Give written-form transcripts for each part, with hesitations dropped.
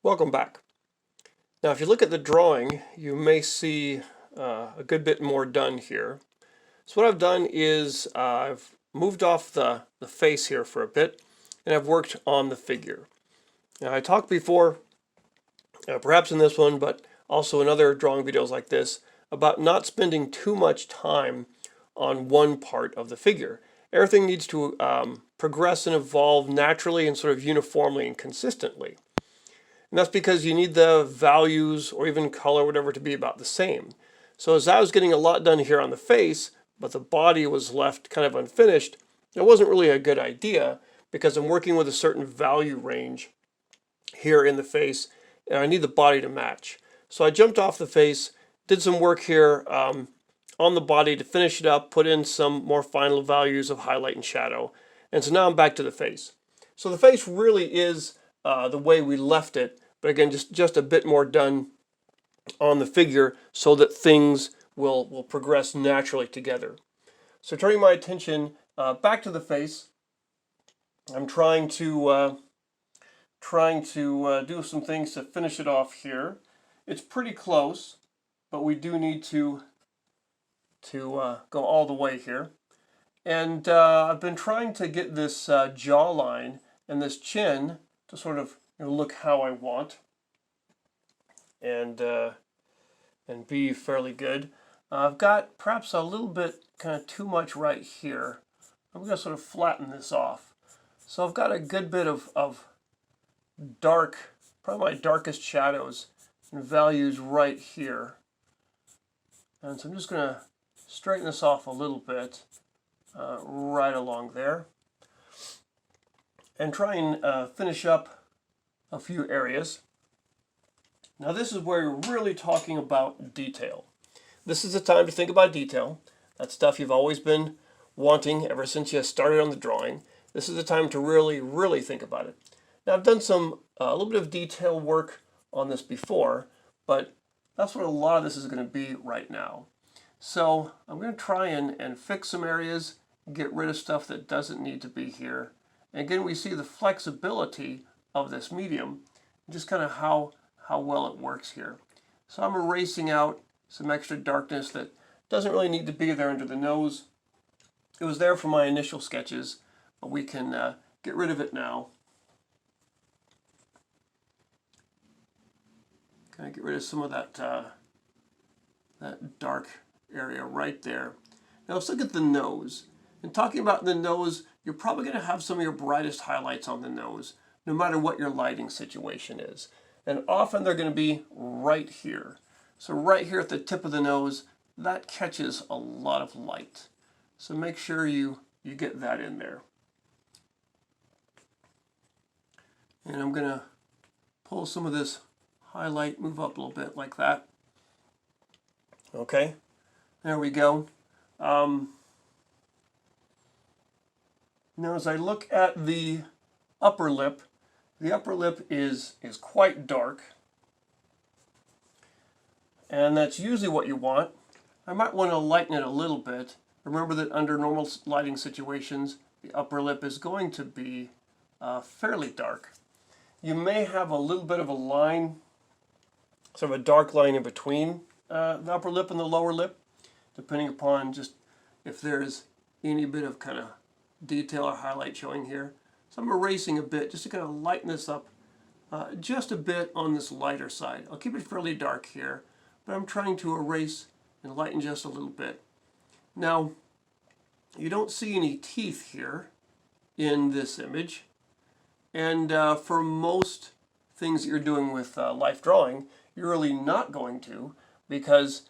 Welcome back. Now if you look at the drawing, you may see a good bit more done here. So what I've done is I've moved off the face here for a bit, and I've worked on the figure. Now I talked before, perhaps in this one, but also in other drawing videos like this, about not spending too much time on one part of the figure. Everything needs to progress and evolve naturally and sort of uniformly and consistently. And that's because you need the values or even color, whatever, to be about the same. So as I was getting a lot done here on the face, but the body was left kind of unfinished, it wasn't really a good idea because I'm working with a certain value range here in the face, and I need the body to match. So I jumped off the face, did some work here on the body to finish it up, put in some more final values of highlight and shadow, and so now I'm back to the face. So the face really is the way we left it, but again, just a bit more done on the figure so that things will progress naturally together. So turning my attention back to the face, I'm trying to do some things to finish it off here. It's pretty close, but we do need to go all the way here. And I've been trying to get this jawline and this chin to sort of look how I want and be fairly good. I've got perhaps a little bit kind of too much right here. I'm going to sort of flatten this off. So I've got a good bit of dark, probably my darkest shadows and values right here. And so I'm just going to straighten this off a little bit right along there. And try and finish up a few areas. Now this is where you're really talking about detail. This is the time to think about detail. That's stuff you've always been wanting ever since you started on the drawing. This is the time to really think about it. Now I've done a little bit of detail work on this before, but that's what a lot of this is going to be right now. So I'm going to try and fix some areas, get rid of stuff that doesn't need to be here. And again, we see the flexibility of this medium, just kind of how well it works here. So I'm erasing out some extra darkness that doesn't really need to be there under the nose. It was there for my initial sketches, but we can get rid of it now. Kind of get rid of some of that dark area right there. Now let's look at the nose. And talking about the nose, you're probably going to have some of your brightest highlights on the nose, no matter what your lighting situation is. And often they're going to be right here. So right here at the tip of the nose, that catches a lot of light. So make sure you get that in there. And I'm going to pull some of this highlight, move up a little bit like that. Okay, there we go. Now as I look at the upper lip is quite dark. And that's usually what you want. I might want to lighten it a little bit. Remember that under normal lighting situations, the upper lip is going to be fairly dark. You may have a little bit of a line, sort of a dark line in between the upper lip and the lower lip, depending upon just if there's any bit of kind of detail or highlight showing here. So I'm erasing a bit just to kind of lighten this up just a bit on this lighter side. I'll keep it fairly dark here, but I'm trying to erase and lighten just a little bit. Now, you don't see any teeth here in this image, and for most things that you're doing with life drawing, you're really not going to, because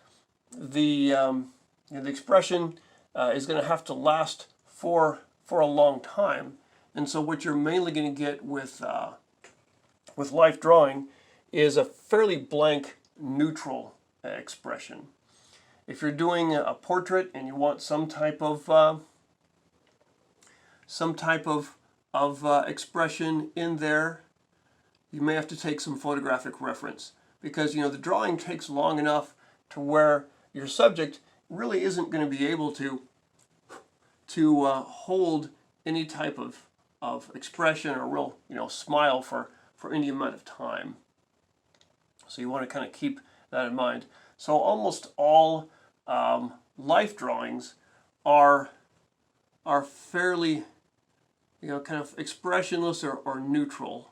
the expression is going to have to last for a long time. And so what you're mainly going to get with life drawing is a fairly blank, neutral expression. If you're doing a portrait and you want some type of expression in there, you may have to take some photographic reference, because the drawing takes long enough to where your subject really isn't going to be able to hold any type of expression or real smile for any amount of time. So you want to kind of keep that in mind. So almost all life drawings are fairly, kind of expressionless or neutral.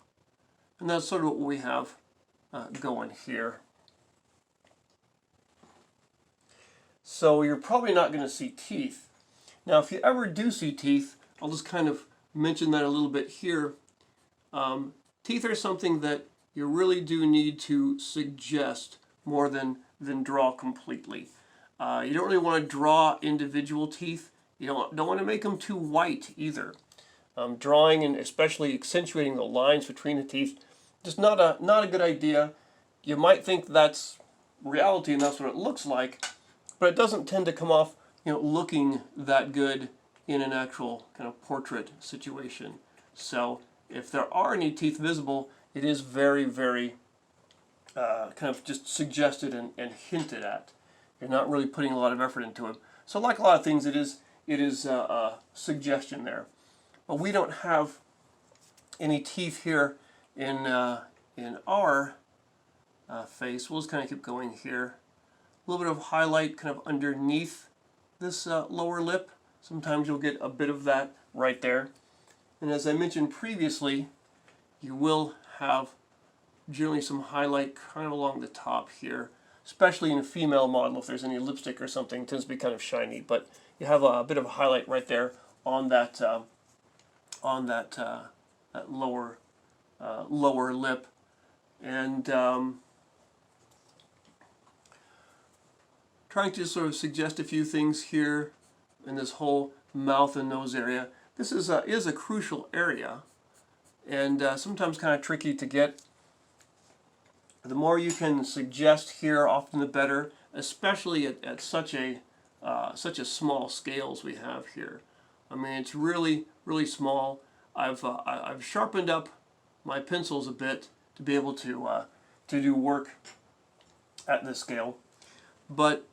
And that's sort of what we have going here. So you're probably not going to see teeth. Now, if you ever do see teeth, I'll just kind of mention that a little bit here. Teeth are something that you really do need to suggest more than draw completely. You don't really want to draw individual teeth. You don't want to make them too white either. Drawing and especially accentuating the lines between the teeth, just not a good idea. You might think that's reality and that's what it looks like, but it doesn't tend to come off, looking that good in an actual kind of portrait situation. So if there are any teeth visible, it is very, very kind of just suggested and hinted at. You're not really putting a lot of effort into it. So like a lot of things, it is a suggestion there. But we don't have any teeth here in our face. We'll just kind of keep going here. A little bit of highlight kind of underneath this lower lip. Sometimes you'll get a bit of that right there. And as I mentioned previously, you will have generally some highlight kind of along the top here, especially in a female model. If there's any lipstick or something, it tends to be kind of shiny, but you have a bit of a highlight right there on that that lower lip. And trying to sort of suggest a few things here in this whole mouth and nose area. This is a crucial area, and sometimes kind of tricky to get. The more you can suggest here, often the better, especially at such a small scale as we have here. I mean, it's really, really small. I've sharpened up my pencils a bit to be able to do work at this scale, but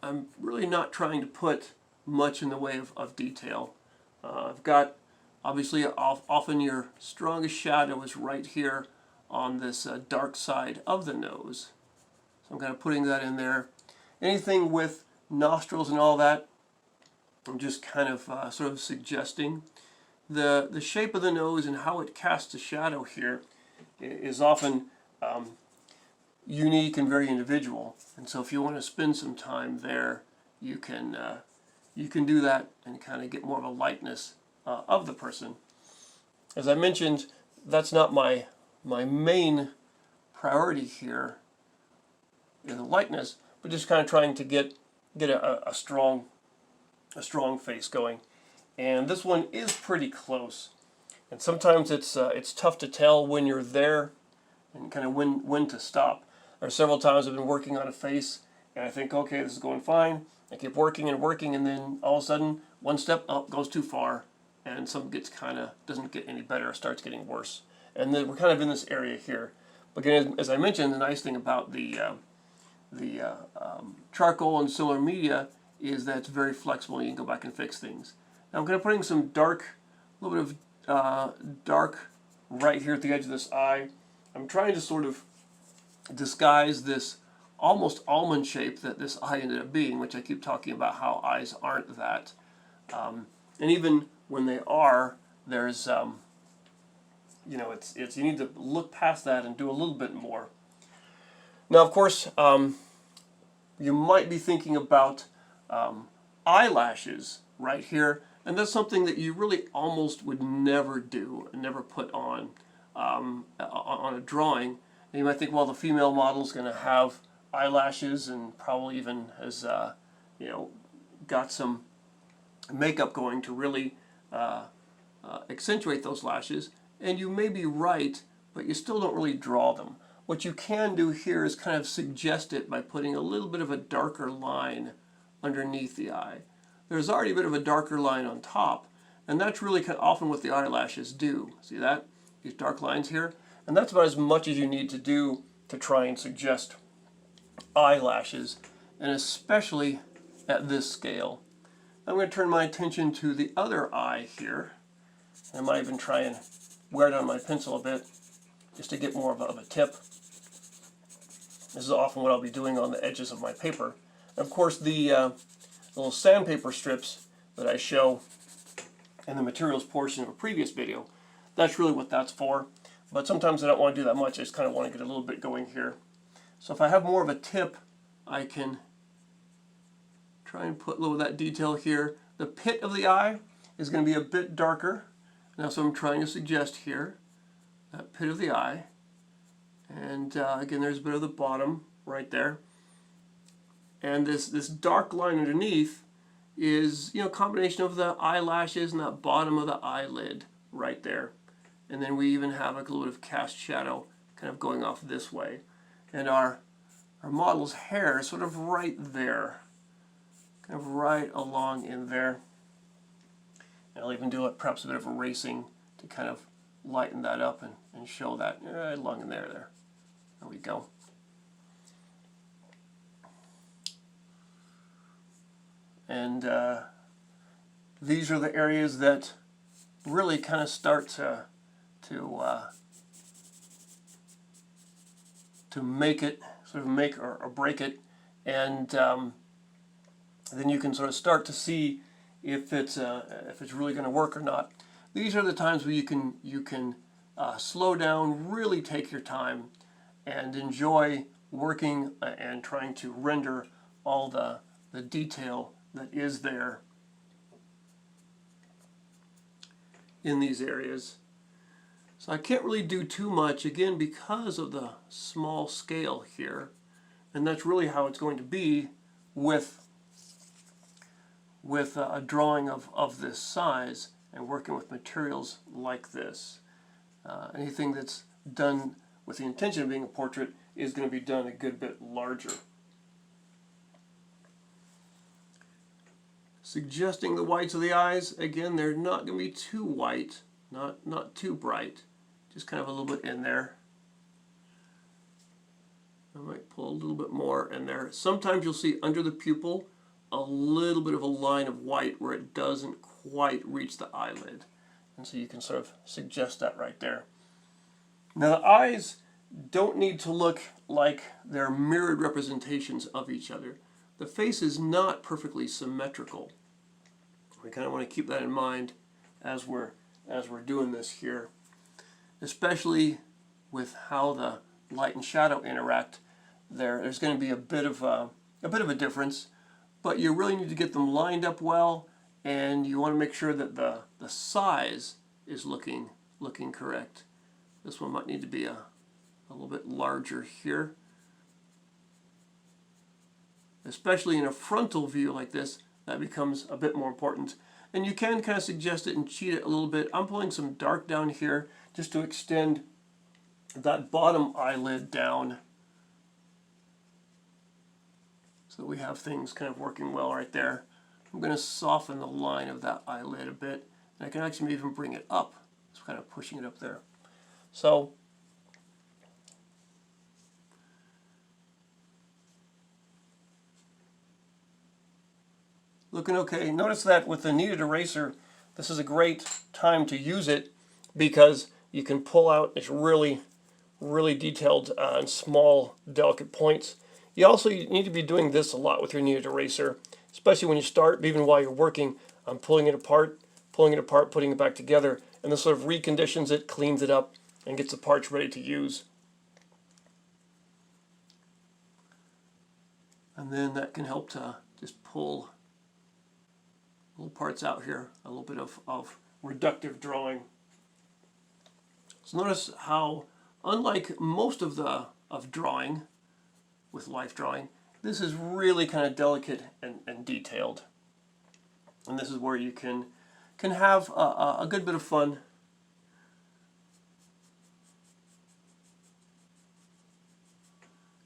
I'm really not trying to put much in the way of detail. I've got, obviously, often your strongest shadow is right here on this dark side of the nose. So I'm kind of putting that in there. Anything with nostrils and all that, I'm just kind of sort of suggesting. The shape of the nose and how it casts a shadow here is often unique and very individual. And so if you want to spend some time there, you can do that and kind of get more of a likeness of the person. As I mentioned, that's not my main priority here in the likeness, but just kind of trying to get a strong face going. And this one is pretty close, and sometimes it's tough to tell when you're there and kind of when to stop. There are several times I've been working on a face and I think, okay, this is going fine. I keep working and working, and then all of a sudden one step up goes too far, and something gets doesn't get any better, starts getting worse. And then we're kind of in this area here. But again, as I mentioned, the nice thing about the charcoal and similar media is that it's very flexible. You can go back and fix things. Now I'm going to put in some dark, a little bit of dark right here at the edge of this eye. I'm trying to sort of disguise this almost almond shape that this eye ended up being, which I keep talking about how eyes aren't that. And even when they are, there's it's you need to look past that and do a little bit more. Now, of course, you might be thinking about eyelashes right here, and that's something that you really almost would never do and never put on a drawing. And you might think, well, the female model is going to have eyelashes and probably even has got some makeup going to really accentuate those lashes. And you may be right, but you still don't really draw them. What you can do here is kind of suggest it by putting a little bit of a darker line underneath the eye. There's already a bit of a darker line on top, and that's really kind of often what the eyelashes do. See that? These dark lines here? And that's about as much as you need to do to try and suggest eyelashes, and especially at this scale. I'm going to turn my attention to the other eye here. I might even try and wear it on my pencil a bit just to get more of a tip. This is often what I'll be doing on the edges of my paper. And of course, the little sandpaper strips that I show in the materials portion of a previous video, that's really what that's for. But sometimes I don't want to do that much. I just kind of want to get a little bit going here. So if I have more of a tip, I can try and put a little of that detail here. The pit of the eye is going to be a bit darker. And that's what I'm trying to suggest here. That pit of the eye. And again, there's a bit of the bottom right there. And this dark line underneath is, a combination of the eyelashes and that bottom of the eyelid right there. And then we even have a little bit of cast shadow kind of going off this way. And our model's hair is sort of right there. Kind of right along in there. And I'll even do perhaps a bit of erasing to kind of lighten that up and show that right along in there. There we go. And these are the areas that really kind of start to make it, sort of make or break it, and then you can sort of start to see if it's really going to work or not. These are the times where you can slow down, really take your time, and enjoy working and trying to render all the detail that is there in these areas. So I can't really do too much, again, because of the small scale here. And that's really how it's going to be with a drawing of this size and working with materials like this. Anything that's done with the intention of being a portrait is going to be done a good bit larger. Suggesting the whites of the eyes, again, they're not going to be too white, not too bright, just kind of a little bit in there. I might pull a little bit more in there. Sometimes you'll see under the pupil a little bit of a line of white where it doesn't quite reach the eyelid. And so you can sort of suggest that right there. Now the eyes don't need to look like they're mirrored representations of each other. The face is not perfectly symmetrical. We kind of want to keep that in mind as we're doing this here, especially with how the light and shadow interact. There's going to be a bit of a difference, but you really need to get them lined up well, and you want to make sure that the size is looking correct. This one might need to be a little bit larger here. Especially in a frontal view like this, that becomes a bit more important. And you can kind of suggest it and cheat it a little bit. I'm pulling some dark down here just to extend that bottom eyelid down so that we have things kind of working well right there. I'm going to soften the line of that eyelid a bit, and I can actually even bring it up. It's kind of pushing it up there. So looking okay. Notice that with the kneaded eraser, this is a great time to use it because you can pull out, it's really detailed on small, delicate points. You also need to be doing this a lot with your kneaded eraser, especially when you start, even while you're working on pulling it apart, putting it back together, and this sort of reconditions it, cleans it up, and gets the parts ready to use. And then that can help to just pull little parts out here, a little bit of reductive drawing. So notice how, unlike most of drawing, with life drawing, this is really kind of delicate and detailed. And this is where you can have a good bit of fun.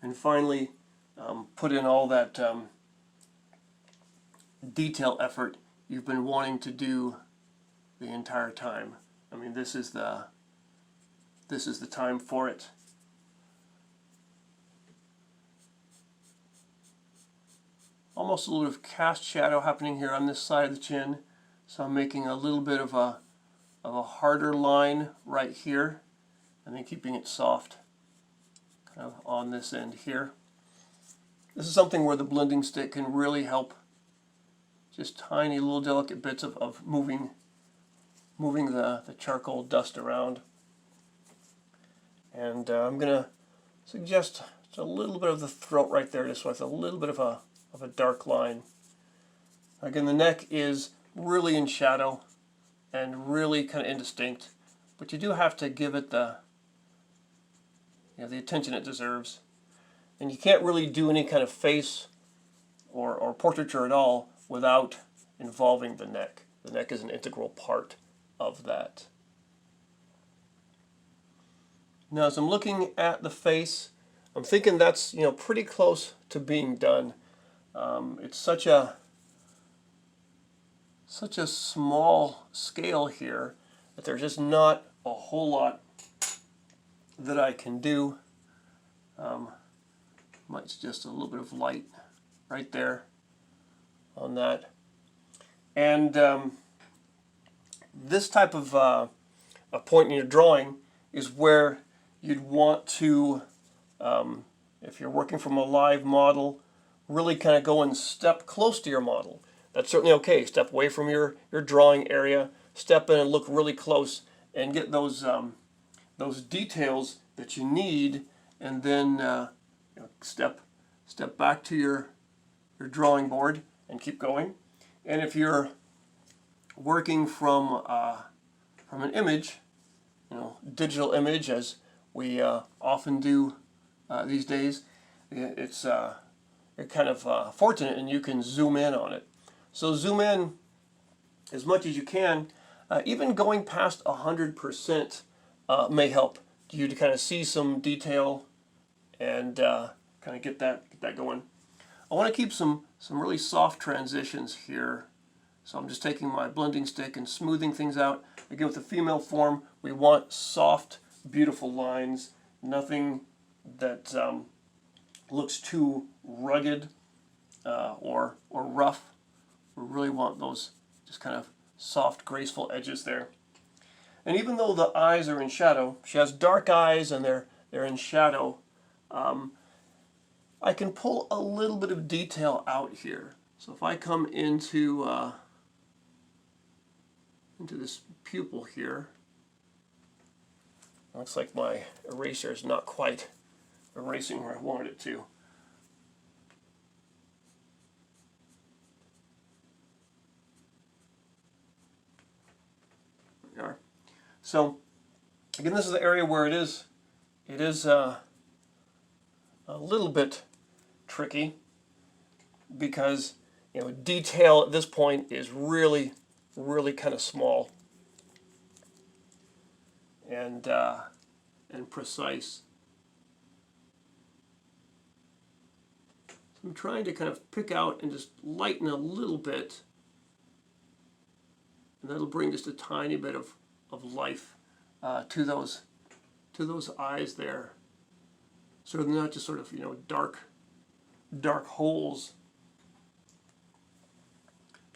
And finally, put in all that detail effort you've been wanting to do the entire time. I mean, this is the time for it. Almost a little bit of cast shadow happening here on this side of the chin, so I'm making a little bit of a harder line right here, and then keeping it soft, kind of on on this end here. This is something where the blending stick can really help. Just tiny little delicate bits of moving the charcoal dust around. And I'm going to suggest just a little bit of the throat right there, just with a little bit of a dark line. Again, the neck is really in shadow and really kind of indistinct, but you do have to give it the attention it deserves. And you can't really do any kind of face or portraiture at all without involving the neck. The neck is an integral part of that. Now, as I'm looking at the face, I'm thinking that's pretty close to being done. It's such a small scale here that there's just not a whole lot that I can do. Might suggest a little bit of light right there on that. And this type of a point in your drawing is where you'd want to, if you're working from a live model, really kind of go and step close to your model. That's certainly okay. Step away from your drawing area, step in and look really close and get those details that you need, and then step back to your drawing board and keep going. And if you're working from an image, digital image, as we often do these days, it's you're kind of fortunate and you can zoom in on it. So zoom in as much as you can. Even going past 100% may help you to kind of see some detail and kind of get that going. I want to keep some really soft transitions here. So I'm just taking my blending stick and smoothing things out. Again, with the female form, we want soft, beautiful lines. Nothing that looks too rugged or rough. We really want those just kind of soft, graceful edges there. And even though the eyes are in shadow, she has dark eyes and they're in shadow, I can pull a little bit of detail out here. So if I come into this pupil here, looks like my eraser is not quite erasing where I wanted it to. There we are. So again, this is the area where it is a little bit tricky, because detail at this point is really kind of small and precise. So I'm trying to kind of pick out and just lighten a little bit, and that'll bring just a tiny bit of life to those eyes there, so they're not just sort of dark holes,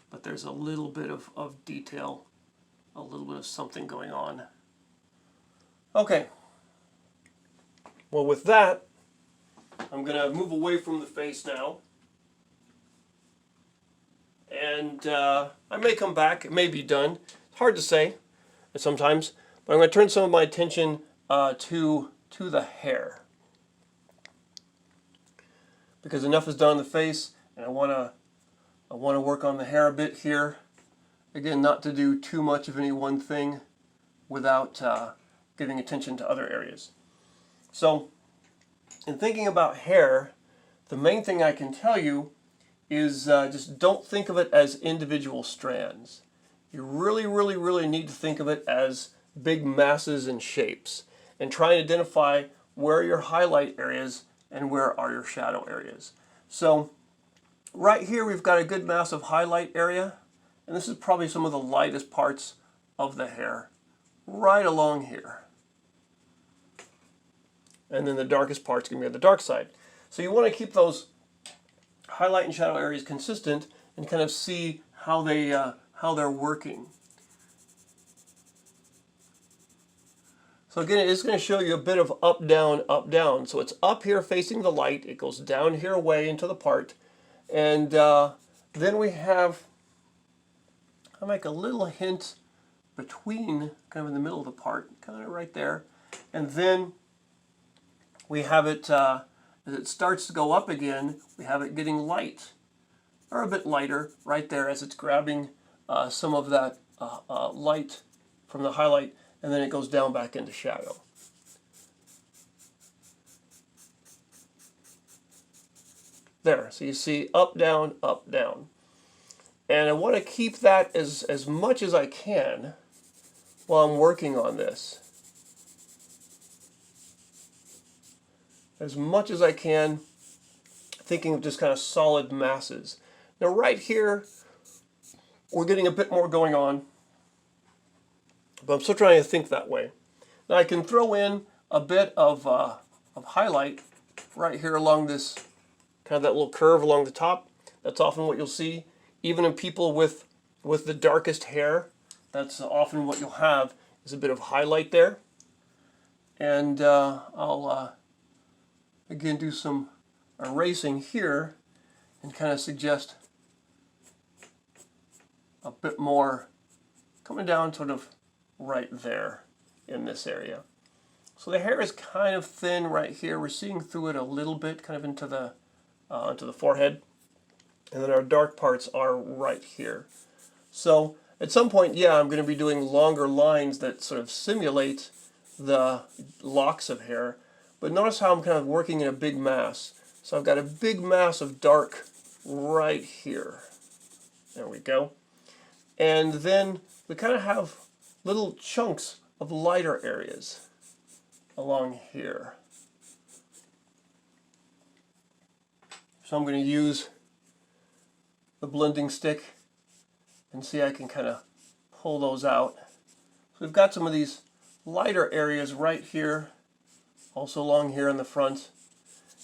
but there's a little bit of detail, a little bit of something going on. Okay, well, with that, I'm going to move away from the face now, and I may come back. It may be done. It's hard to say sometimes, but I'm going to turn some of my attention to the hair, because enough is done on the face, and I want to work on the hair a bit here. Again, not to do too much of any one thing without giving attention to other areas. So, in thinking about hair, the main thing I can tell you is just don't think of it as individual strands. You really need to think of it as big masses and shapes, and try and identify where are your highlight areas and where are your shadow areas. So right here we've got a good mass of highlight area, and this is probably some of the lightest parts of the hair, right along here. And then the darkest part's going to be on the dark side. So you want to keep those highlight and shadow areas consistent and kind of see how they're working. So again, it is going to show you a bit of up, down, up, down. So it's up here facing the light. It goes down here away into the part. And then we have, I make a little hint between, kind of in the middle of the part, kind of right there. And then we have it, as it starts to go up again, we have it getting light, or a bit lighter right there as it's grabbing some of that light from the highlight, and then it goes down back into shadow. There, so you see up, down, up, down. And I want to keep that as much as I can while I'm working on this. As much as I can, thinking of just kind of solid masses. Now right here, we're getting a bit more going on, but I'm still trying to think that way. Now I can throw in a bit of highlight right here along this, kind of that little curve along the top. That's often what you'll see, even in people with the darkest hair. That's often what you'll have, is a bit of highlight there. And I'll again do some erasing here and kind of suggest a bit more coming down sort of right there in this area. So the hair is kind of thin right here. We're seeing through it a little bit, kind of into the forehead. And then our dark parts are right here. So at some point, yeah, I'm going to be doing longer lines that sort of simulate the locks of hair. But notice how I'm kind of working in a big mass. So I've got a big mass of dark right here. There we go. And then we kind of have little chunks of lighter areas along here. So I'm going to use the blending stick and see I can kind of pull those out. So we've got some of these lighter areas right here, also along here in the front.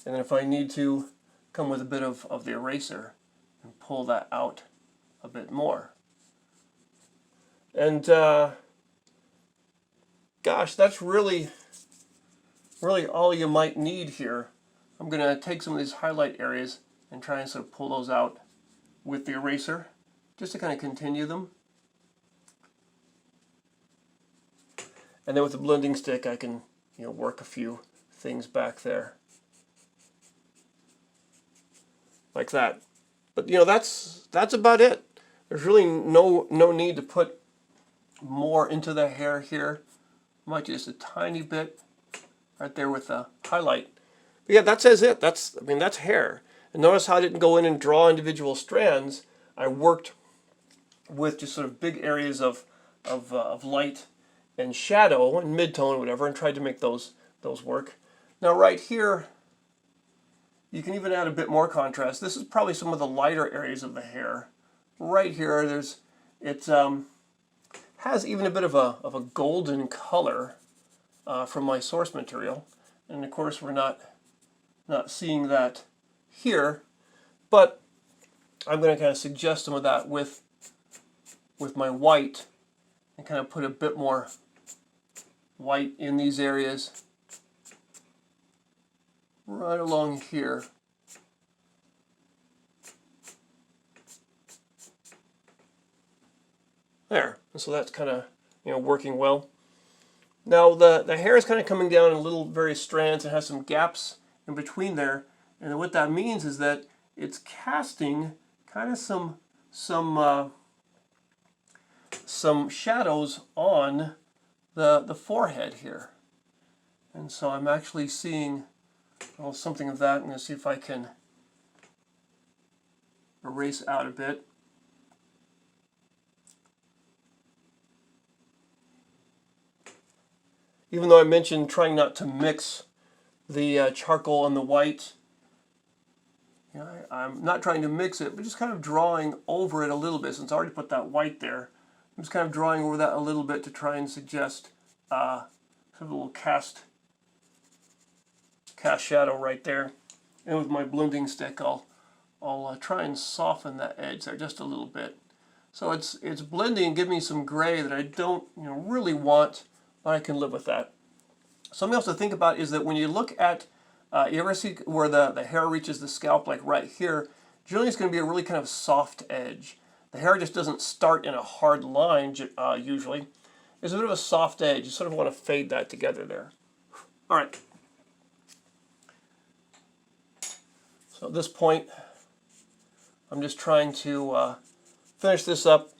And then if I need to, come with a bit of the eraser and pull that out a bit more. And gosh, that's really all you might need here. I'm going to take some of these highlight areas and try and sort of pull those out with the eraser, just to kind of continue them. And then with the blending stick, I can, work a few things back there, like that. But that's about it. There's really no need to put more into the hair here. Might just a tiny bit right there with the highlight. But yeah, that says it. That's hair. And notice how I didn't go in and draw individual strands. I worked with just sort of big areas of light and shadow and mid-tone, whatever, and tried to make those work. Now right here, you can even add a bit more contrast. This is probably some of the lighter areas of the hair. Right here, it has even a bit of a golden color from my source material, and of course we're not seeing that here, but I'm going to kind of suggest some of that with my white and kind of put a bit more white in these areas right along here. There, and so that's kind of working well. Now the hair is kind of coming down in little various strands and has some gaps in between there, and what that means is that it's casting kind of some shadows on the forehead here, and so I'm actually seeing something of that. I'm going to see if I can erase out a bit. Even though I mentioned trying not to mix the charcoal and the white, I'm not trying to mix it, but just kind of drawing over it a little bit. Since I already put that white there, I'm just kind of drawing over that a little bit to try and suggest sort of a little cast shadow right there. And with my blending stick, I'll try and soften that edge there just a little bit. So it's blending and giving me some gray that I don't really want, but I can live with that. Something else to think about is that when you look at, you ever see where the hair reaches the scalp, like right here, generally it's going to be a really kind of soft edge. The hair just doesn't start in a hard line usually. There's a bit of a soft edge. You sort of want to fade that together there. All right. So at this point, I'm just trying to finish this up.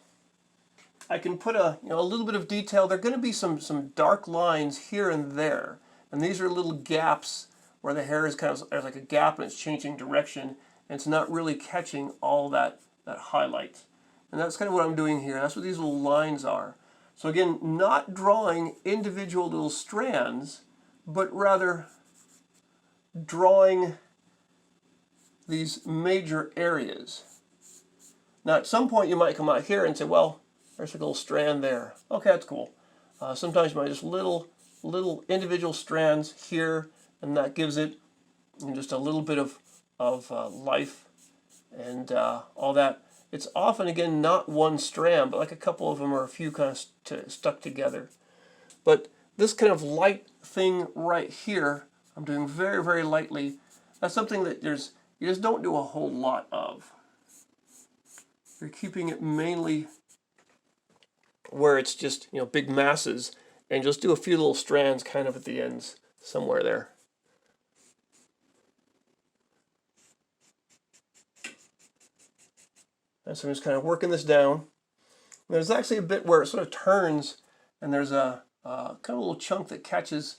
I can put a little bit of detail. There are going to be some dark lines here and there, and these are little gaps where the hair is kind of, there's like a gap and it's changing direction, and it's not really catching all that highlight. And that's kind of what I'm doing here. That's what these little lines are. So again, not drawing individual little strands, but rather drawing these major areas. Now at some point you might come out here and say, well, there's a little strand there. Okay, that's cool. Sometimes you might just little individual strands here, and that gives it just a little bit of life and all that. It's often, again, not one strand, but like a couple of them or a few kind of stuck together. But this kind of light thing right here, I'm doing very, very lightly. That's something that you just don't do a whole lot of. You're keeping it mainly where it's just big masses, and just do a few little strands kind of at the ends somewhere there. And so I'm just kind of working this down. There's actually a bit where it sort of turns, and there's a kind of a little chunk that catches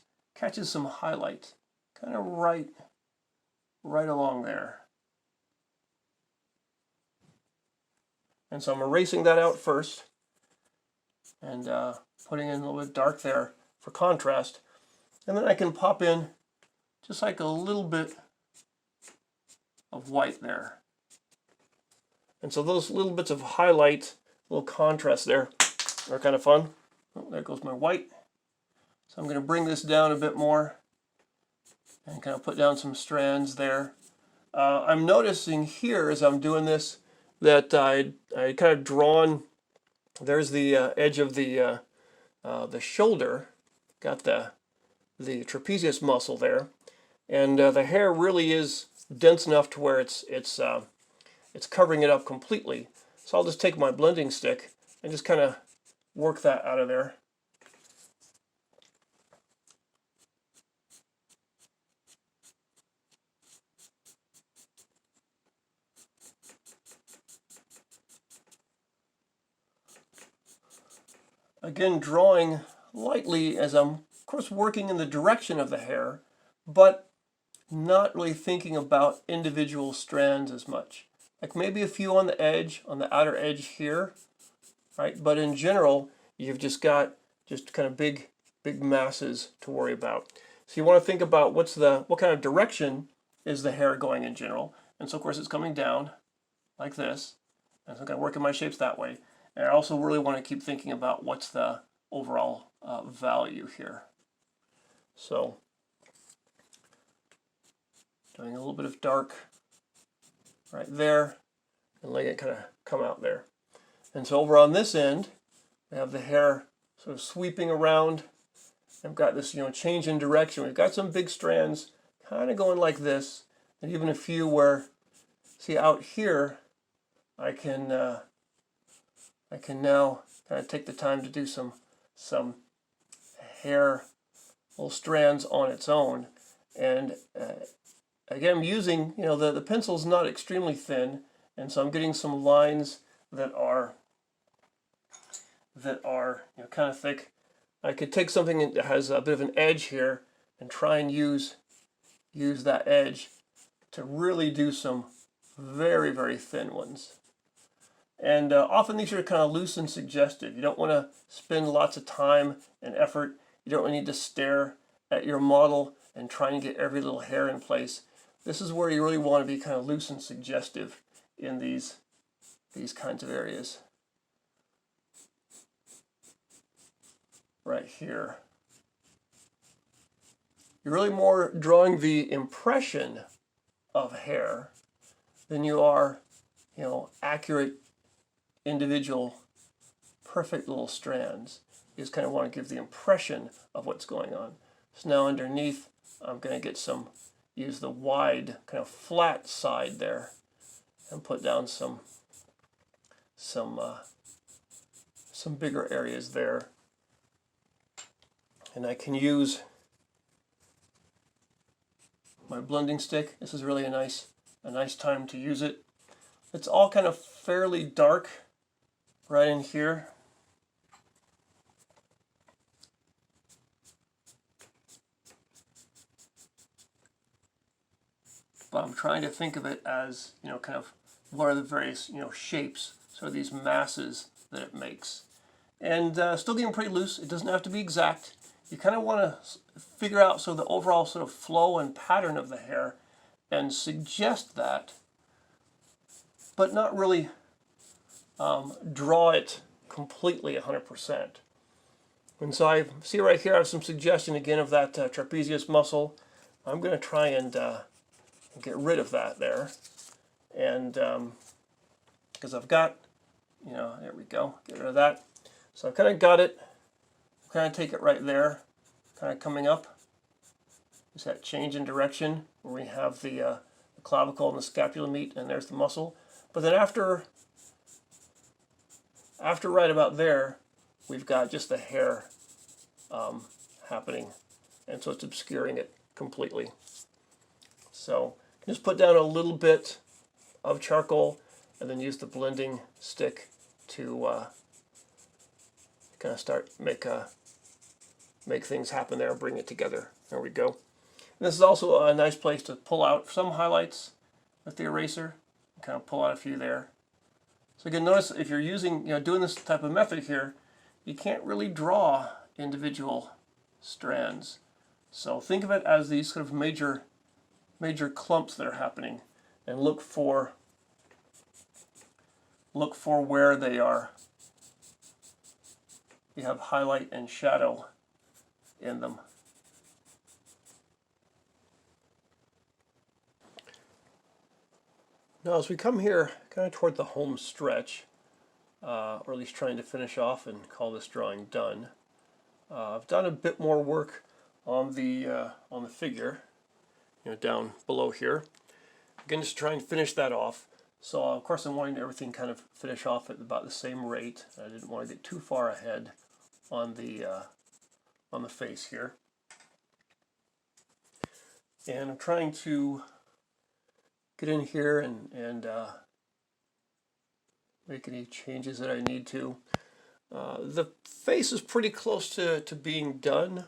some highlight, kind of right along there. And so I'm erasing that out first, and putting in a little bit dark there for contrast. And then I can pop in just like a little bit of white there. And so those little bits of highlight, little contrast there, are kind of fun. Oh, there goes my white. So I'm going to bring this down a bit more and kind of put down some strands there. I'm noticing here as I'm doing this that I kind of drawn, there's the edge of the shoulder, got the trapezius muscle there, and the hair really is dense enough to where it's covering it up completely. So I'll just take my blending stick and just kind of work that out of there. Again, drawing lightly as I'm, of course, working in the direction of the hair, but not really thinking about individual strands as much. Like maybe a few on the edge, on the outer edge here, right? But in general, you've just got kind of big masses to worry about. So you want to think about what kind of direction is the hair going in general. And so of course it's coming down like this. And so I'm kind of working my shapes that way. And I also really want to keep thinking about what's the overall value here. So doing a little bit of dark right there and letting it kind of come out there. And so over on this end, we have the hair sort of sweeping around. I've got this change in direction. We've got some big strands kind of going like this, and even a few where, see out here, I can now kind of take the time to do some hair, little strands on its own. And again, I'm using, the pencil's not extremely thin, and so I'm getting some lines that are kind of thick. I could take something that has a bit of an edge here and try and use that edge to really do some very, very thin ones. And often these are kind of loose and suggestive. You don't want to spend lots of time and effort. You don't really need to stare at your model and try and get every little hair in place. This is where you really want to be kind of loose and suggestive in these kinds of areas. Right here. You're really more drawing the impression of hair than you are, accurate, individual, perfect little strands. You just kind of want to give the impression of what's going on. So now underneath, I'm going to get use the wide kind of flat side there and put down some bigger areas there. And I can use my blending stick. This is really a nice time to use it. It's all kind of fairly dark right in here. But I'm trying to think of it as, kind of what are the various, shapes, so these masses that it makes. And still getting pretty loose. It doesn't have to be exact. You kind of want to figure out the overall sort of flow and pattern of the hair and suggest that, but not really draw it completely 100%. And so I see right here I have some suggestion again of that trapezius muscle. I'm going to try and get rid of that there. And because I've got, there we go, get rid of that. So I've kind of got it, kind of take it right there, kind of coming up. There's that change in direction where we have the clavicle and the scapula meet, and there's the muscle. But then after right about there, we've got just the hair happening, and so it's obscuring it completely. So just put down a little bit of charcoal and then use the blending stick to kind of start make things happen there and bring it together. There we go. And this is also a nice place to pull out some highlights with the eraser. Kind of pull out a few there. So again, notice if you're using, doing this type of method here, you can't really draw individual strands. So think of it as these sort of major clumps that are happening, and look for where they are. You have highlight and shadow in them. Now as we come here kind of toward the home stretch, or at least trying to finish off and call this drawing done, I've done a bit more work on the figure, down below here. Again, just trying to finish that off. So of course I'm wanting everything kind of finish off at about the same rate. I didn't want to get too far ahead on the face here. And I'm trying to get in here and make any changes that I need to. The face is pretty close to being done.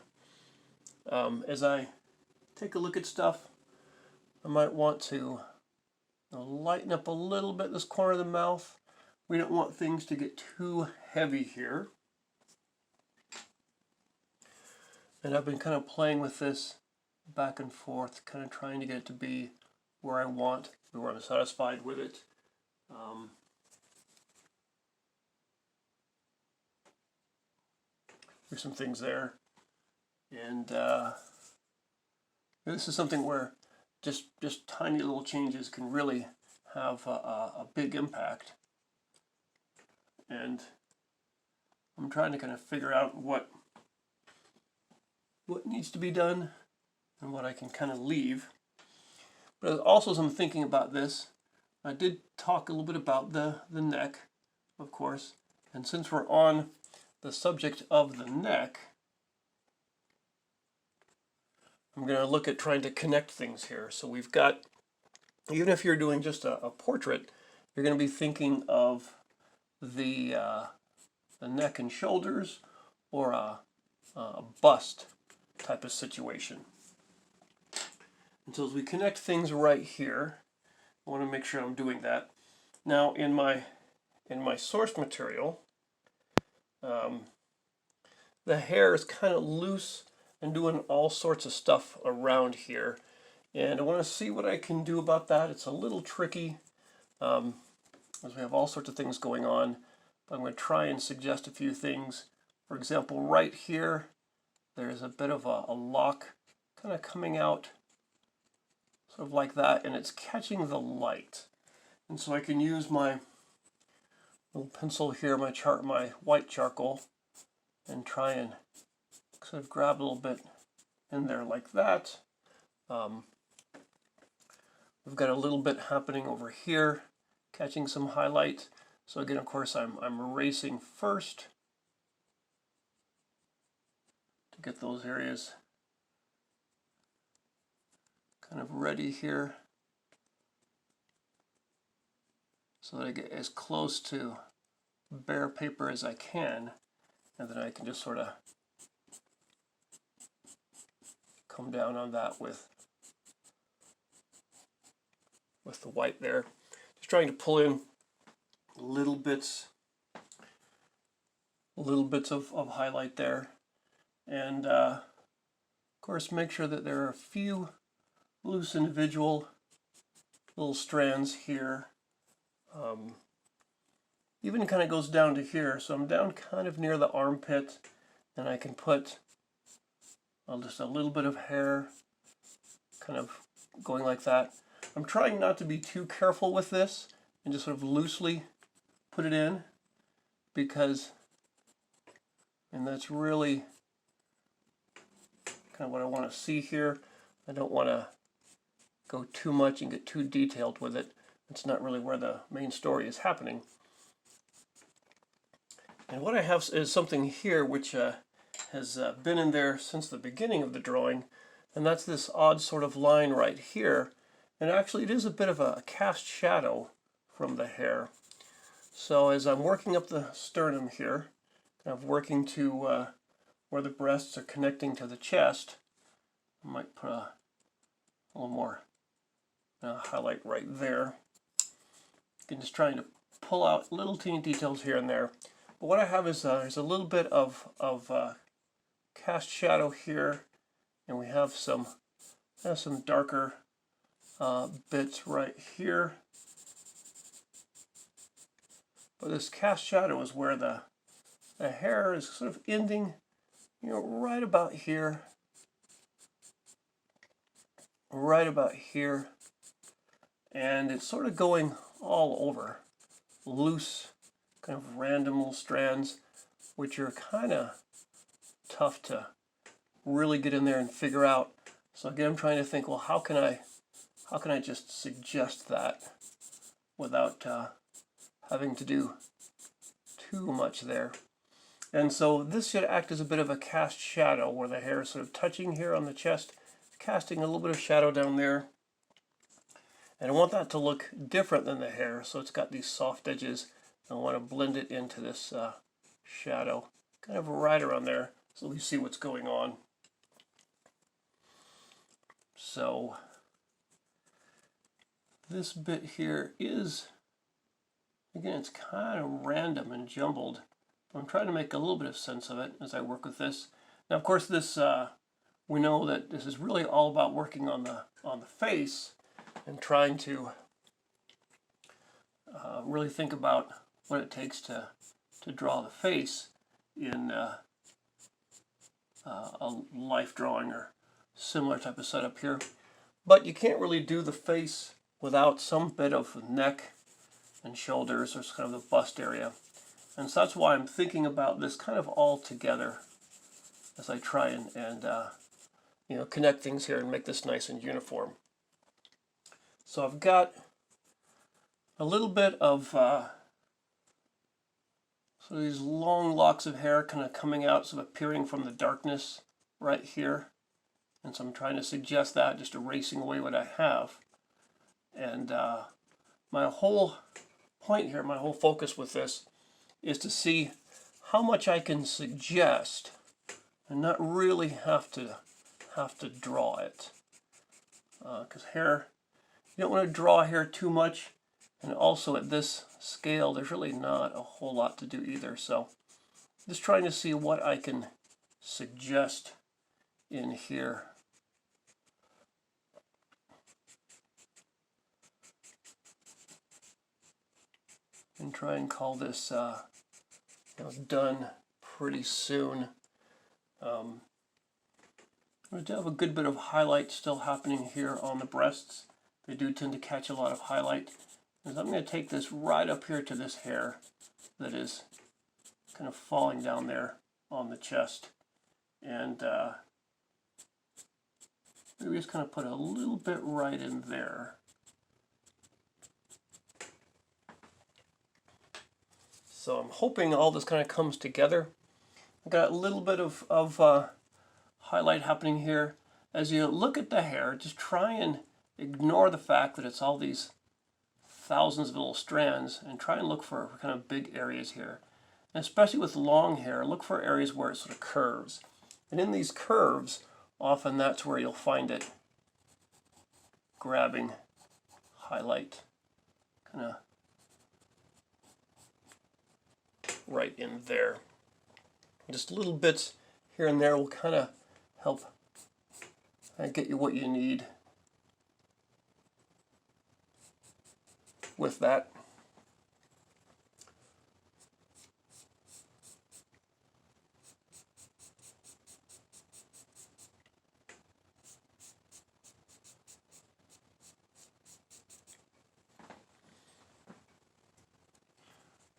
As I take a look at stuff, I might want to lighten up a little bit this corner of the mouth. We don't want things to get too heavy here. And I've been kind of playing with this back and forth, kind of trying to get it to be where I want, where I'm satisfied with it. There's some things there. And this is something where just tiny little changes can really have a big impact. And I'm trying to kind of figure out what needs to be done and what I can kind of leave. But also as I'm thinking about this, I did talk a little bit about the neck, of course. And since we're on the subject of the neck, I'm going to look at trying to connect things here. So we've got, even if you're doing just a portrait, you're going to be thinking of the neck and shoulders, or a bust type of situation. And so as we connect things right here, I want to make sure I'm doing that. Now in my source material, the hair is kind of loose and doing all sorts of stuff around here, and I want to see what I can do about that. It's a little tricky, as we have all sorts of things going on, but I'm going to try and suggest a few things. For example, right here there's a bit of a lock kind of coming out sort of like that, and it's catching the light. And so I can use my little pencil here, my white charcoal, and try and sort of grab a little bit in there like that. We've got a little bit happening over here, catching some highlight. So again, of course, I'm erasing first to get those areas kind of ready here, so that I get as close to bare paper as I can, and then I can just sort of come down on that with the white there. Just trying to pull in little bits of highlight there, and of course make sure that there are a few loose individual little strands here. Even kind of goes down to here, so I'm down kind of near the armpit, and I can put just a little bit of hair kind of going like that. I'm trying not to be too careful with this and just sort of loosely put it in, because, and that's really kind of what I want to see here. I don't want to go too much and get too detailed with it. It's not really where the main story is happening. And what I have is something here which has been in there since the beginning of the drawing, and that's this odd sort of line right here. And actually it is a bit of a cast shadow from the hair. So as I'm working up the sternum here, kind of working to where the breasts are connecting to the chest, I might put a little more highlight right there. Again, just trying to pull out little teeny details here and there. But what I have is there's a little bit of cast shadow here, and we have some darker bits right here. But this cast shadow is where the hair is sort of ending, right about here. Right about here. And it's sort of going all over. Loose, kind of random little strands, which are kind of tough to really get in there and figure out. So again, I'm trying to think, well, how can I just suggest that without having to do too much there? And so this should act as a bit of a cast shadow, where the hair is sort of touching here on the chest, casting a little bit of shadow down there. And I want that to look different than the hair, so it's got these soft edges. I want to blend it into this shadow, kind of right around there, so we see what's going on. So this bit here is, again, it's kind of random and jumbled. I'm trying to make a little bit of sense of it as I work with this. Now, of course, this we know that this is really all about working on the face and trying to really think about what it takes to draw the face in a life drawing or similar type of setup here. But you can't really do the face without some bit of neck and shoulders, or kind of the bust area. And so that's why I'm thinking about this kind of all together as I try and connect things here and make this nice and uniform. So I've got a little bit of so these long locks of hair kind of coming out, sort of appearing from the darkness right here. And so I'm trying to suggest that, just erasing away what I have. And my whole point here, my whole focus with this, is to see how much I can suggest and not really have to draw it. Because hair, you don't want to draw hair too much, and also at this scale there's really not a whole lot to do either. So just trying to see what I can suggest in here. And try and call this done pretty soon. We do have a good bit of highlight still happening here on the breasts. They do tend to catch a lot of highlight. And so I'm going to take this right up here to this hair that is kind of falling down there on the chest. And maybe just kind of put a little bit right in there. So I'm hoping all this kind of comes together. I've got a little bit of highlight happening here. As you look at the hair, just try and ignore the fact that it's all these thousands of little strands and try and look for kind of big areas here. And especially with long hair, look for areas where it sort of curves. And in these curves, often that's where you'll find it grabbing highlight kind of right in there. Just little bits here and there will kind of help get you what you need with that.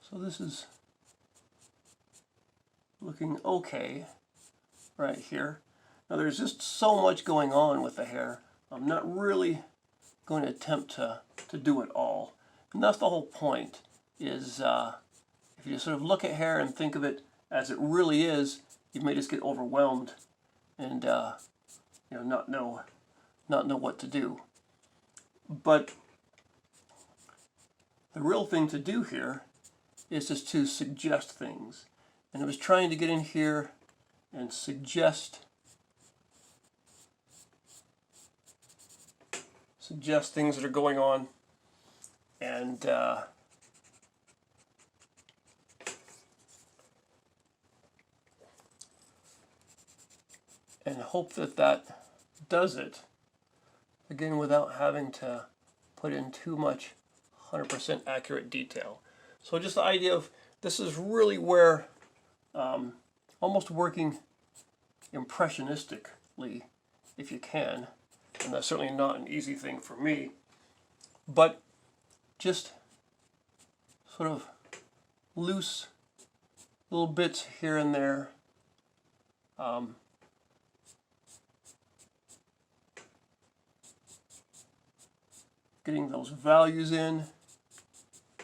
So this is looking okay right here. Now there's just so much going on with the hair. I'm not really going to attempt to do it all. And that's the whole point, is if you sort of look at hair and think of it as it really is, you may just get overwhelmed and not know what to do. But the real thing to do here is just to suggest things. And I was trying to get in here and suggest things that are going on, and hope that that does it, again, without having to put in too much 100% accurate detail. So just the idea of this is really where almost working impressionistically, if you can, and that's certainly not an easy thing for me, but just sort of loose little bits here and there. Getting those values in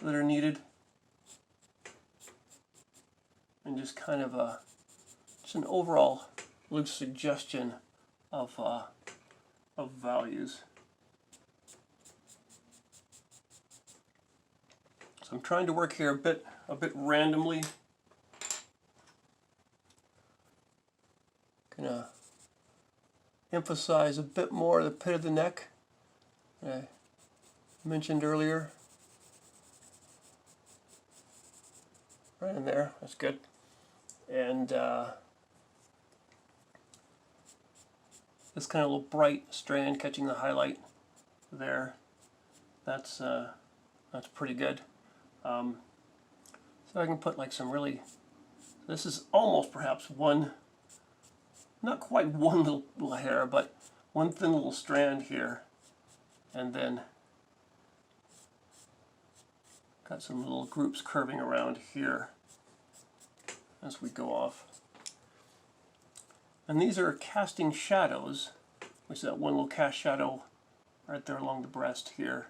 that are needed, and just kind of just an overall loose suggestion of values. So I'm trying to work here a bit randomly. Gonna emphasize a bit more the pit of the neck that I mentioned earlier. Right in there, that's good. And this kind of little bright strand catching the highlight there, that's pretty good. So I can put like some really, this is almost perhaps one, not quite one little hair, but one thin little strand here, and then got some little groups curving around here as we go off. And these are casting shadows, which is that one little cast shadow right there along the breast here.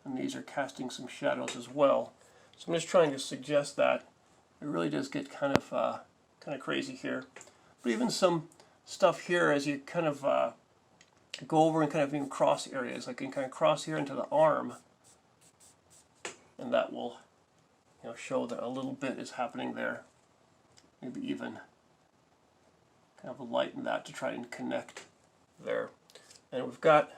And these are casting some shadows as well. So I'm just trying to suggest that. It really does get kind of crazy here. But even some stuff here as you kind of go over and kind of even cross areas, like you can kind of cross here into the arm, and that will show that a little bit is happening there. Maybe even kind of lighten that to try and connect there. And we've got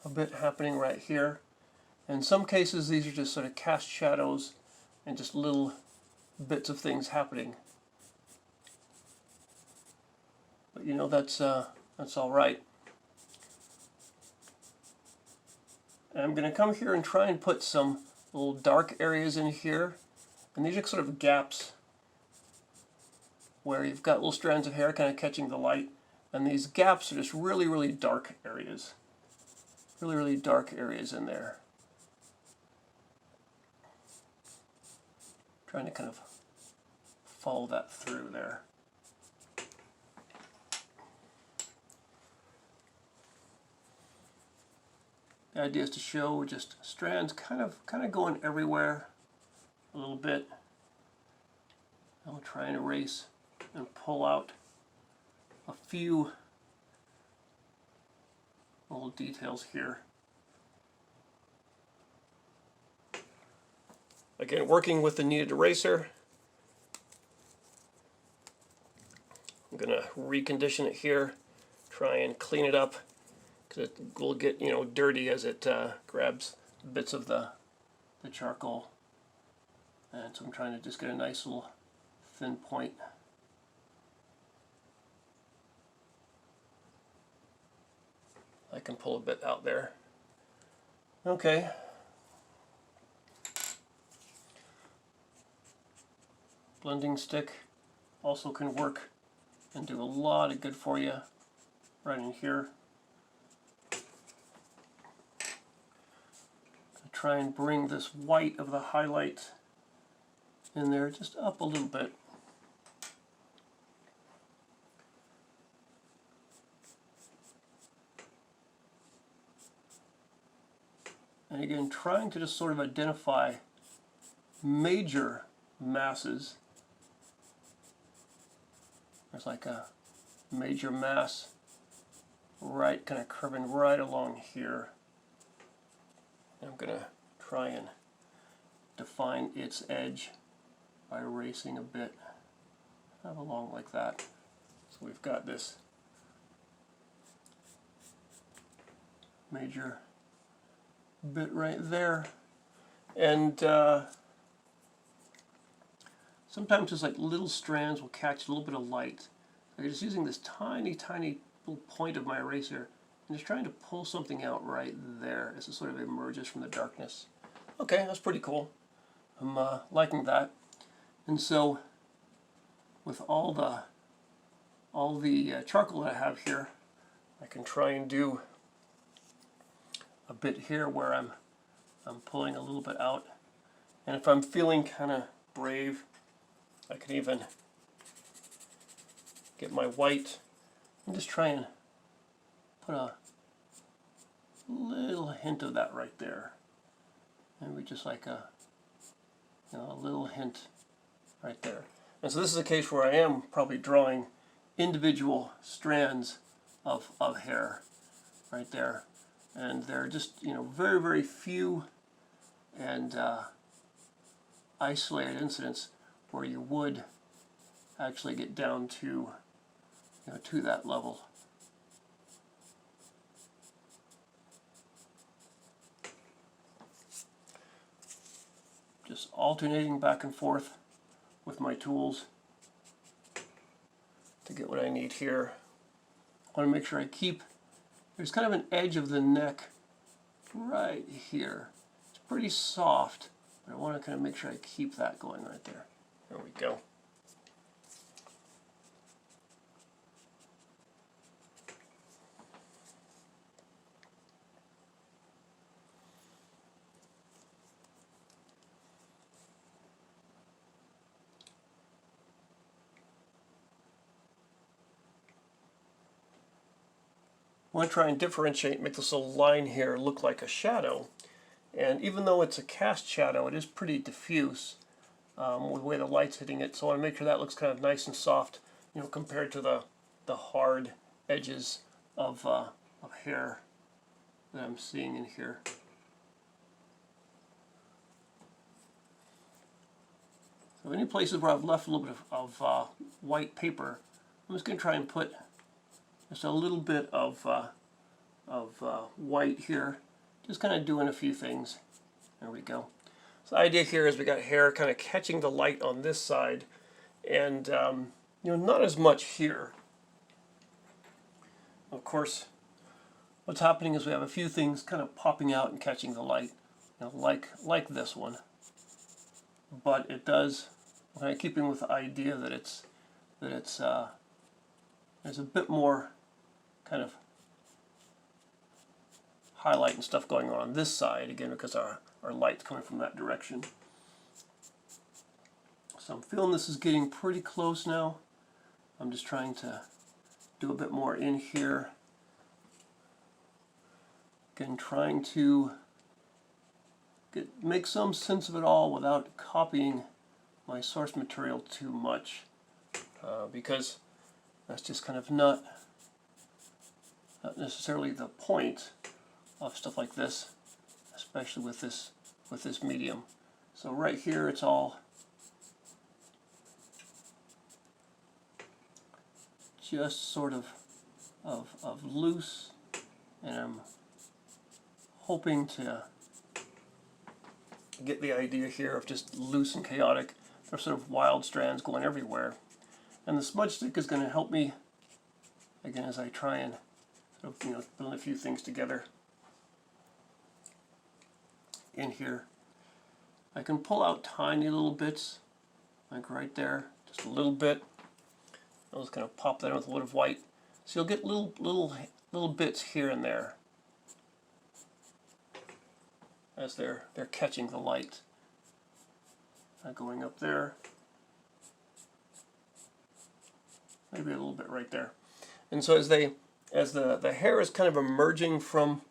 a bit happening right here. In some cases, these are just sort of cast shadows and just little bits of things happening. But that's all right. And I'm going to come here and try and put some little dark areas in here. And these are sort of gaps where you've got little strands of hair kind of catching the light. And these gaps are just really, really dark areas. Really, really dark areas in there. Trying to kind of follow that through there. The idea is to show just strands kind of going everywhere a little bit. I'll try and erase and pull out a few little details here. Again, working with the kneaded eraser, I'm going to recondition it here, try and clean it up, because it will get, you know, dirty as it grabs bits of the charcoal. And so I'm trying to just get a nice little thin point. I can pull a bit out there. Okay. Blending stick also can work and do a lot of good for you right in here. Try and bring this white of the highlight in there just up a little bit. And again, trying to just sort of identify major masses. There's like a major mass right, kind of curving right along here. And I'm going to try and define its edge by erasing a bit, kind of along like that. So we've got this major bit right there. And sometimes just like little strands will catch a little bit of light. I'm just using this tiny little point of my eraser and just trying to pull something out right there as it sort of emerges from the darkness. Okay, that's pretty cool. I'm liking that. And so with all the charcoal that I have here, I can try and do a bit here where I'm pulling a little bit out. And if I'm feeling kind of brave, I can even get my white and just try and put a little hint of that right there. Maybe just like a, you know, a little hint right there. And so this is a case where I am probably drawing individual strands of hair right there. And they're just, you know, very few and isolated incidents where you would actually get down to, you know, to that level. Just alternating back and forth with my tools to get what I need here. I want to make sure I keep, there's kind of an edge of the neck right here. It's pretty soft, but I want to kind of make sure I keep that going right there. There we go. I want to try and differentiate, make this little line here look like a shadow. And even though it's a cast shadow, it is pretty diffuse with the way the light's hitting it. So I want to make sure that looks kind of nice and soft, you know, compared to the hard edges of hair that I'm seeing in here. So any places where I've left a little bit of white paper, I'm just going to try and put just a little bit of white here, just kind of doing a few things. There we go. So the idea here is we got hair kind of catching the light on this side, and you know, not as much here. Of course, what's happening is we have a few things kind of popping out and catching the light, you know, like this one. But it does, kind of keeping with the idea that it's there's a bit more kind of highlight and stuff going on this side, again, because our light's coming from that direction. So I'm feeling this is getting pretty close now. I'm just trying to do a bit more in here. Again, trying to make some sense of it all without copying my source material too much, because that's just kind of not necessarily the point of stuff like this, especially with this medium. So right here, it's all just sort of loose, and I'm hoping to get the idea here of just loose and chaotic. There's sort of wild strands going everywhere, and the smudge stick is going to help me again as I try and sort of, build a few things together in here. I can pull out tiny little bits, like right there, just a little bit. I'll just kind of pop that in with a little white. So you'll get little bits here and there as they're catching the light. Going up there, maybe a little bit right there. And so as the hair is kind of emerging from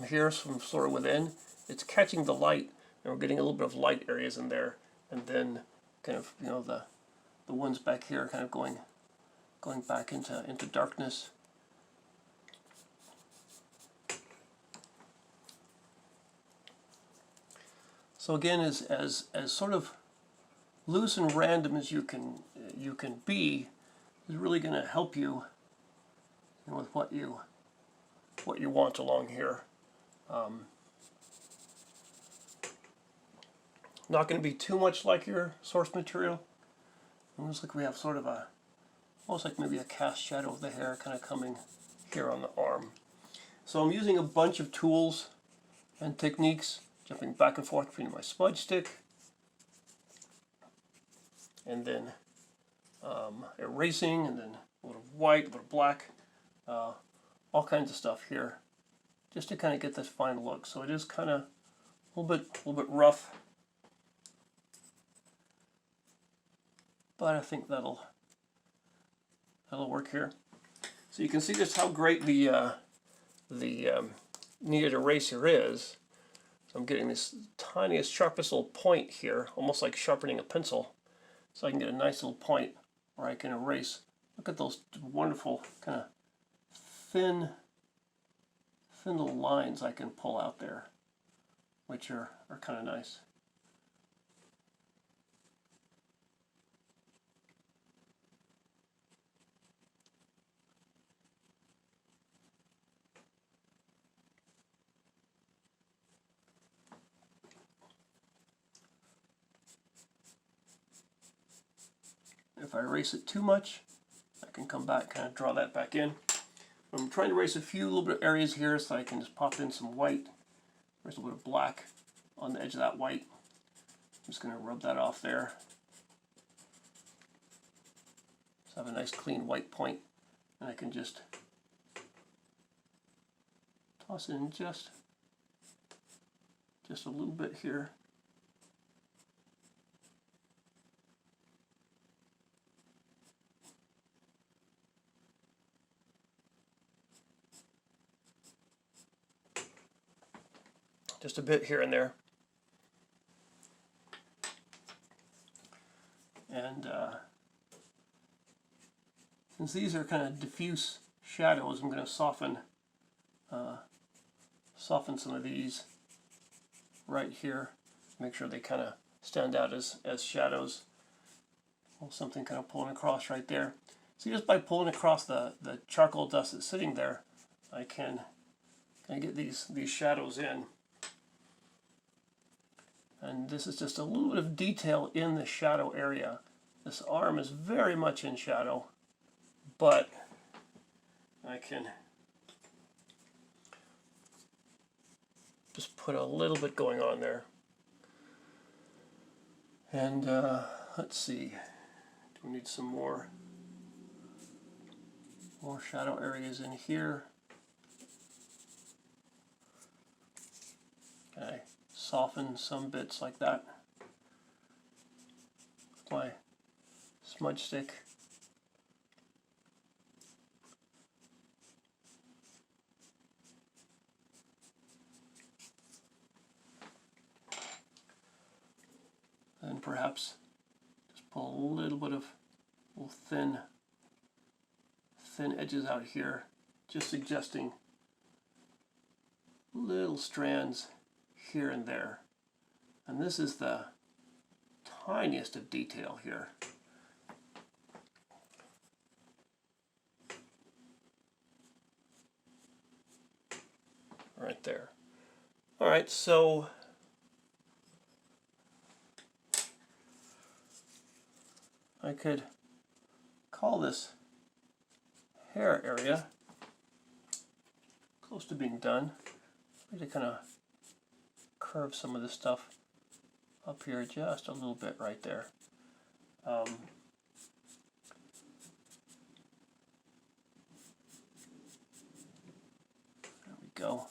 here, from sort of within, it's catching the light, and we're getting a little bit of light areas in there, and then kind of the ones back here kind of going back into darkness. So again, as sort of loose and random as you can be is really going to help you, with what you want along here. Not going to be too much like your source material. It looks like we have sort of almost like maybe a cast shadow of the hair kind of coming here on the arm. So I'm using a bunch of tools and techniques, jumping back and forth between my smudge stick and then erasing, and then a little white, a little black, all kinds of stuff here, just to kind of get this fine look. So it is kind of a little bit rough, but I think that'll work here. So you can see just how great the kneaded eraser is. So I'm getting this tiniest, sharpest little point here, almost like sharpening a pencil. So I can get a nice little point where I can erase. Look at those wonderful kind of thin little lines I can pull out there, which are kind of nice. If I erase it too much, I can come back, kind of draw that back in. I'm trying to erase a few little bit of areas here, so I can just pop in some white. There's a little bit of black on the edge of that white. I'm just going to rub that off there. So I have a nice clean white point, and I can just toss in just a little bit here. Just a bit here and there. And since these are kind of diffuse shadows, I'm going to soften some of these right here. Make sure they kind of stand out as shadows. Something kind of pulling across right there. So just by pulling across the charcoal dust that's sitting there, I can get these shadows in. And this is just a little bit of detail in the shadow area. This arm is very much in shadow, but I can just put a little bit going on there. And let's see, do we need some more shadow areas in here? Okay. Soften some bits like that with my smudge stick. perhaps just pull a little bit of little thin edges out here, just suggesting little strands here and there. And this is the tiniest of detail here. Right there. All right, so I could call this hair area close to being done. I need to kind of curve some of this stuff up here just a little bit right there. There we go.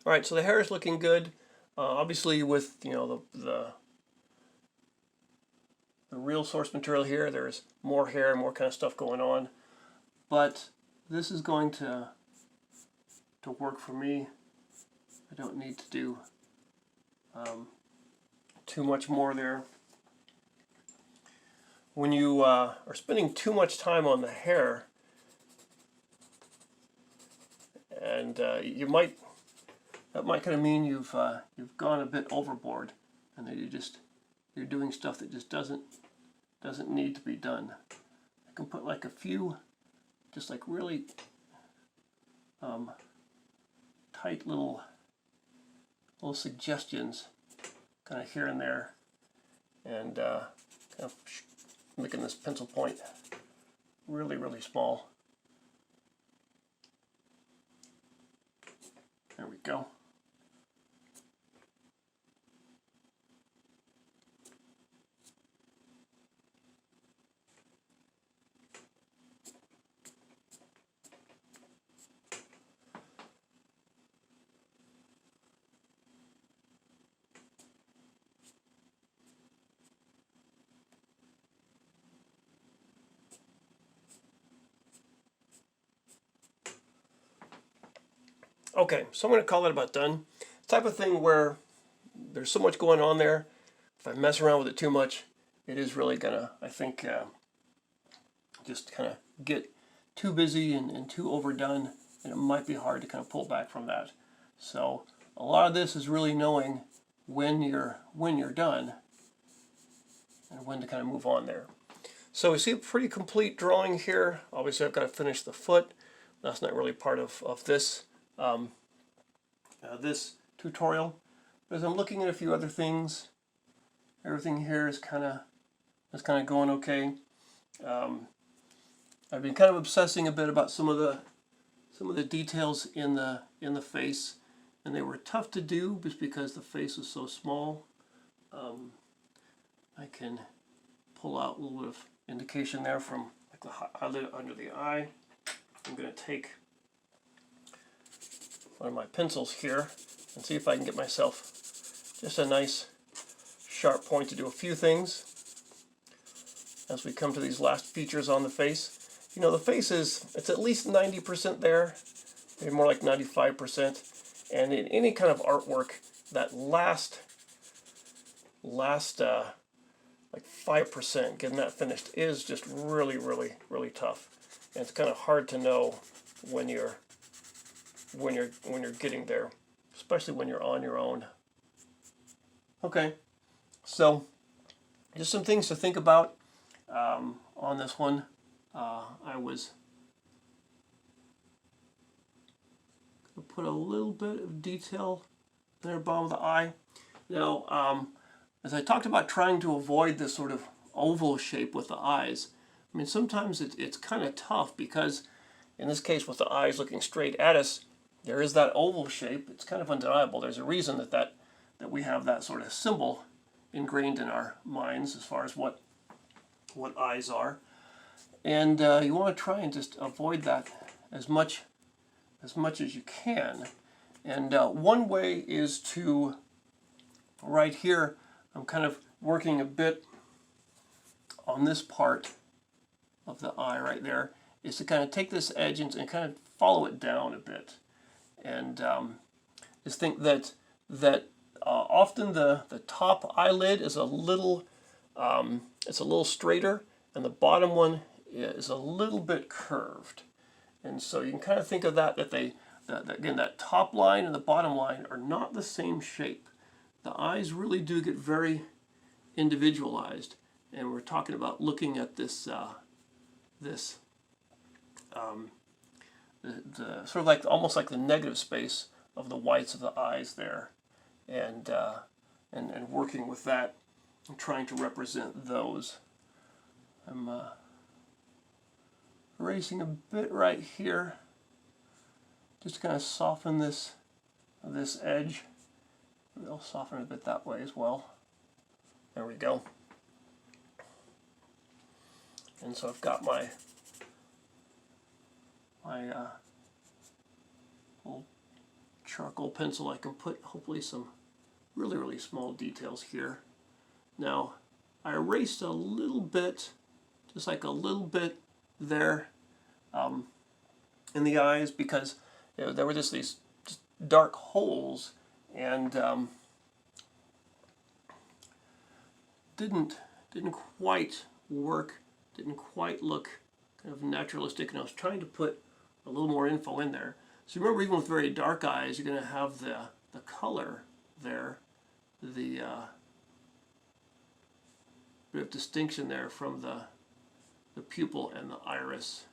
All right, so the hair is looking good. Obviously, with the real source material here, there's more hair, more kind of stuff going on. But this is going to work for me. I don't need to do too much more there. When you are spending too much time on the hair, and that might kind of mean you've gone a bit overboard, and that you're doing stuff that just doesn't need to be done. I can put like a few, just like really tight little suggestions, kind of here and there, and kind of making this pencil point really, really small. There we go. Okay, so I'm going to call it about done. Type of thing where there's so much going on there, if I mess around with it too much, it is really going to, I think, just kind of get too busy and too overdone, and it might be hard to kind of pull back from that. So a lot of this is really knowing when you're done and when to kind of move on there. So we see a pretty complete drawing here. Obviously I've got to finish the foot. That's not really part of this this tutorial. But as I'm looking at a few other things, everything here is kind of going okay. I've been kind of obsessing a bit about some of the details in the face, and they were tough to do just because the face is so small. I can pull out a little bit of indication there from like the eyelid under the eye. I'm going to take one of my pencils here and see if I can get myself just a nice sharp point to do a few things as we come to these last features on the face. You know, the face it's at least 90% there, maybe more like 95%. And in any kind of artwork, that last like 5%, getting that finished is just really, really, really tough. And it's kind of hard to know when you're getting there, especially when you're on your own. Okay, so just some things to think about on this one. I was going to put a little bit of detail there bottom of the eye. Now, as I talked about trying to avoid this sort of oval shape with the eyes, I mean, sometimes it's kind of tough because in this case with the eyes looking straight at us, there is that oval shape. It's kind of undeniable. There's a reason that we have that sort of symbol ingrained in our minds as far as what eyes are. And you want to try and just avoid that as much as you can. And one way is to, right here, I'm kind of working a bit on this part of the eye right there, is to kind of take this edge and kind of follow it down a bit. And just think that that often the top eyelid is a little it's a little straighter, and the bottom one is a little bit curved. And so you can kind of think of that again, that top line and the bottom line are not the same shape. The eyes really do get very individualized, and we're talking about looking at this the sort of like almost like the negative space of the whites of the eyes there, and working with that and trying to represent those. I'm erasing a bit right here, just to kind of soften this edge. I'll soften it a bit that way as well. There we go. And so I've got my little charcoal pencil. I can put hopefully some really small details here. Now I erased a little bit, just like a little bit there in the eyes, because there were just these dark holes, and didn't quite work, didn't quite look kind of naturalistic, and I was trying to put a little more info in there. So remember, even with very dark eyes, you're going to have the color there, the bit of distinction there from the pupil and the iris.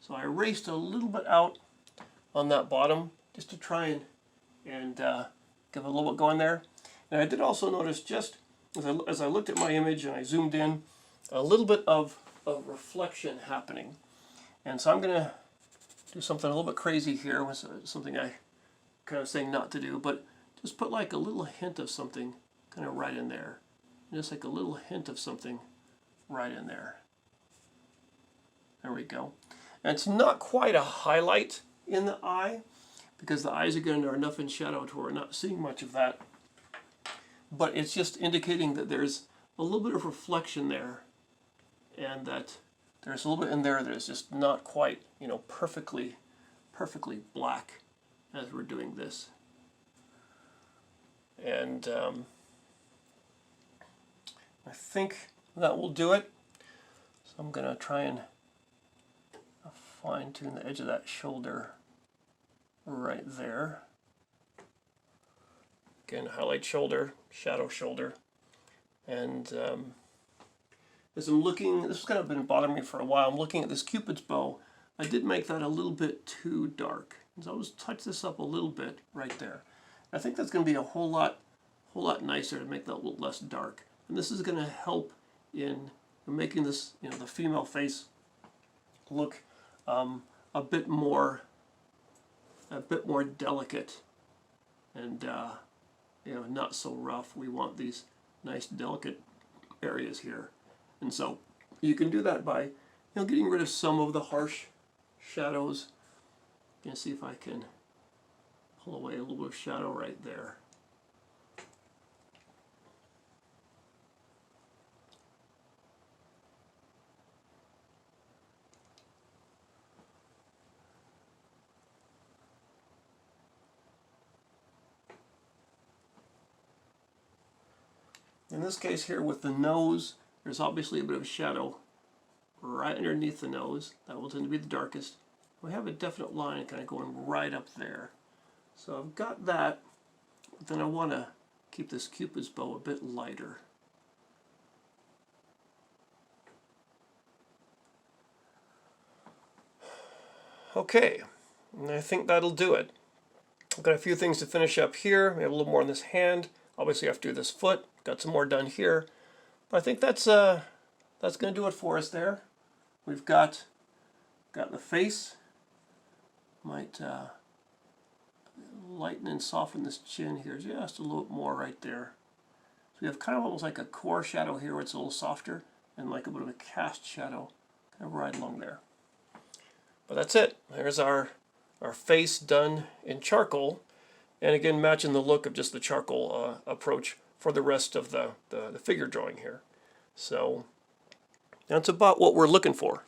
So I erased a little bit out on that bottom just to try and give a little bit going there. And I did also notice, just as I looked at my image and I zoomed in, a little bit of reflection happening. And so I'm going to do something a little bit crazy here, with something I kind of saying not to do, but just put like a little hint of something kind of right in there. Just like a little hint of something right in there. There we go. And it's not quite a highlight in the eye, because the eyes, again, are enough in shadow to where we're not seeing much of that. But it's just indicating that there's a little bit of reflection there, and that there's a little bit in there that is just not quite, perfectly black as we're doing this. And I think that will do it. So I'm going to try and fine tune the edge of that shoulder right there. Again, highlight shoulder, shadow shoulder. And as I'm looking, this has kind of been bothering me for a while, I'm looking at this cupid's bow. I did make that a little bit too dark. And so I'll just touch this up a little bit right there. I think that's going to be a whole lot nicer to make that a little less dark. And this is going to help in making this, the female face look a bit more delicate, and not so rough. We want these nice delicate areas here, and so you can do that by getting rid of some of the harsh shadows. You can see if I can pull away a little bit of shadow right there. In this case here with the nose, there's obviously a bit of shadow right underneath the nose. That will tend to be the darkest. We have a definite line kind of going right up there. So I've got that, but then I want to keep this cupid's bow a bit lighter. Okay, and I think that'll do it. I've got a few things to finish up here. We have a little more on this hand. Obviously I have to do this foot. Got some more done here. But I think that's going to do it for us there. We've got the face. Might lighten and soften this chin here just a little bit more right there. So we have kind of almost like a core shadow here where it's a little softer, and like a bit of a cast shadow kind of right along there. But that's it. There's our face done in charcoal. And again, matching the look of just the charcoal approach for the rest of the figure drawing here. So that's about what we're looking for.